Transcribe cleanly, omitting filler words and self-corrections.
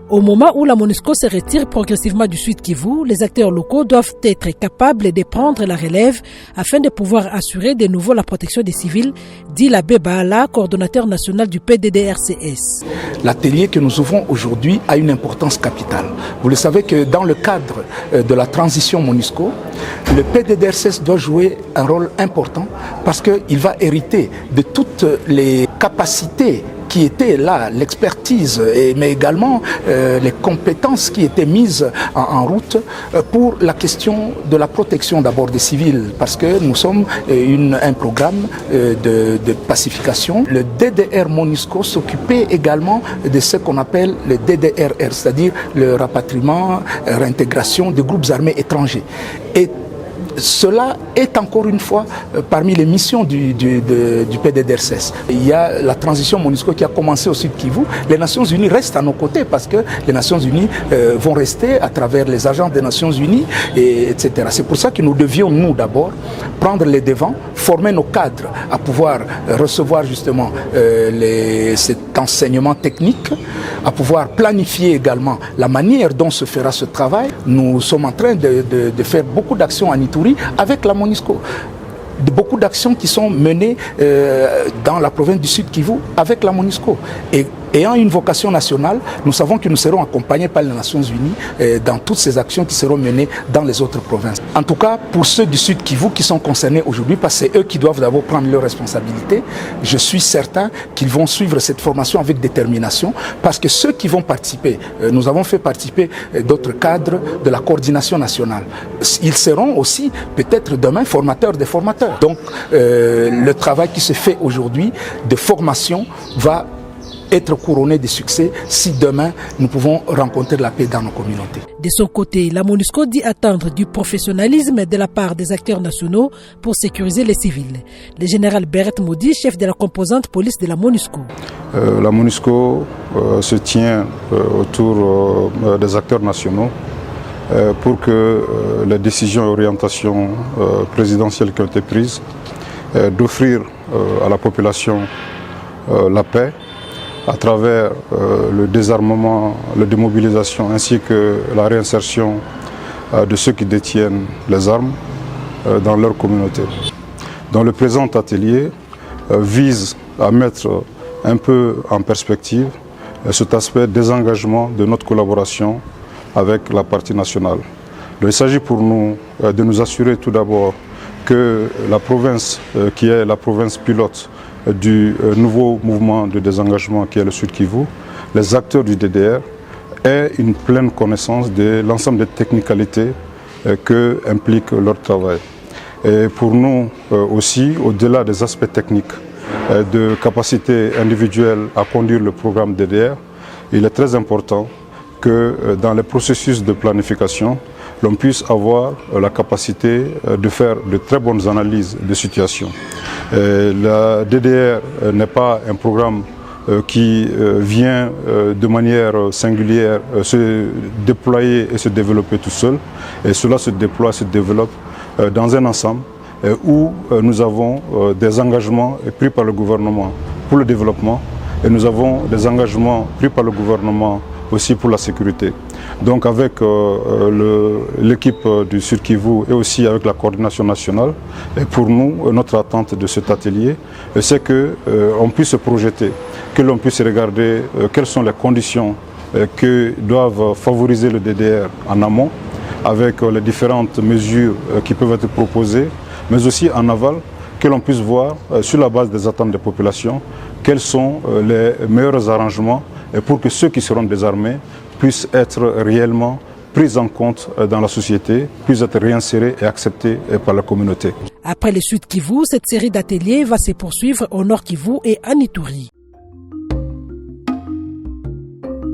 Au moment où la MONUSCO se retire progressivement du Sud Kivu, les acteurs locaux doivent être capables de prendre la relève afin de pouvoir assurer de nouveau la protection des civils, dit l'abbé Baala, coordonnateur national du PDDRCS. L'atelier que nous ouvrons aujourd'hui a une importance capitale. Vous le savez que dans le cadre de la transition MONUSCO, le PDDRCS doit jouer un rôle important parce qu'il va hériter de toutes les capacités qui étaient là, l'expertise, mais également les compétences qui étaient mises en route pour la question de la protection d'abord des civils, parce que nous sommes un programme de pacification. Le DDR MONUSCO s'occupait également de ce qu'on appelle le DDRR, c'est-à-dire le rapatriement, réintégration des groupes armés étrangers. Et cela est encore une fois parmi les missions du PDDRCS. Il y a la transition MONUSCO qui a commencé au Sud Kivu. Les Nations Unies restent à nos côtés parce que les Nations Unies vont rester à travers les agents des Nations Unies, etc. C'est pour ça que nous devions, nous d'abord, prendre les devants, former nos cadres à pouvoir recevoir justement cet enseignement technique, à pouvoir planifier également la manière dont se fera ce travail. Nous sommes en train de faire beaucoup d'actions en Ituri avec la MONUSCO. Beaucoup d'actions qui sont menées dans la province du Sud Kivu avec la MONUSCO. Et ayant une vocation nationale, nous savons que nous serons accompagnés par les Nations Unies dans toutes ces actions qui seront menées dans les autres provinces. En tout cas, pour ceux du Sud Kivu qui sont concernés aujourd'hui, parce que c'est eux qui doivent d'abord prendre leurs responsabilités, je suis certain qu'ils vont suivre cette formation avec détermination, parce que ceux qui vont participer, nous avons fait participer d'autres cadres de la coordination nationale. Ils seront aussi peut-être demain formateurs des formateurs. Donc le travail qui se fait aujourd'hui de formation va être couronné de succès si demain nous pouvons rencontrer la paix dans nos communautés. De son côté, la MONUSCO dit attendre du professionnalisme de la part des acteurs nationaux pour sécuriser les civils. Le général Beret Moudi, chef de la composante police de la MONUSCO. La MONUSCO se tient autour des acteurs nationaux pour que les décisions et orientations présidentielles qui ont été prises d'offrir à la population la paix à travers le désarmement, la démobilisation ainsi que la réinsertion de ceux qui détiennent les armes dans leur communauté. Donc le présent atelier vise à mettre un peu en perspective cet aspect des engagements de notre collaboration avec la partie nationale. Donc, il s'agit pour nous de nous assurer tout d'abord que la province qui est la province pilote du nouveau mouvement de désengagement qui est le Sud Kivu, les acteurs du DDR aient une pleine connaissance de l'ensemble des technicalités que implique leur travail. Et pour nous aussi, au-delà des aspects techniques de capacité individuelle à conduire le programme DDR, il est très important que dans les processus de planification, l'on puisse avoir la capacité de faire de très bonnes analyses de situation. La DDR n'est pas un programme qui vient de manière singulière se déployer et se développer tout seul. Et cela se déploie, se développe dans un ensemble où nous avons des engagements pris par le gouvernement pour le développement et nous avons des engagements pris par le gouvernement aussi pour la sécurité. Donc avec l'équipe du Sud Kivu et aussi avec la coordination nationale, et pour nous, notre attente de cet atelier, c'est qu'on puisse se projeter, que l'on puisse regarder quelles sont les conditions que doivent favoriser le DDR en amont, avec les différentes mesures qui peuvent être proposées, mais aussi en aval, que l'on puisse voir sur la base des attentes des populations, quels sont les meilleurs arrangements pour que ceux qui seront désarmés puissent être réellement pris en compte dans la société, puissent être réinsérés et acceptés par la communauté. Après le Sud Kivu, cette série d'ateliers va se poursuivre au Nord Kivu et à Ituri.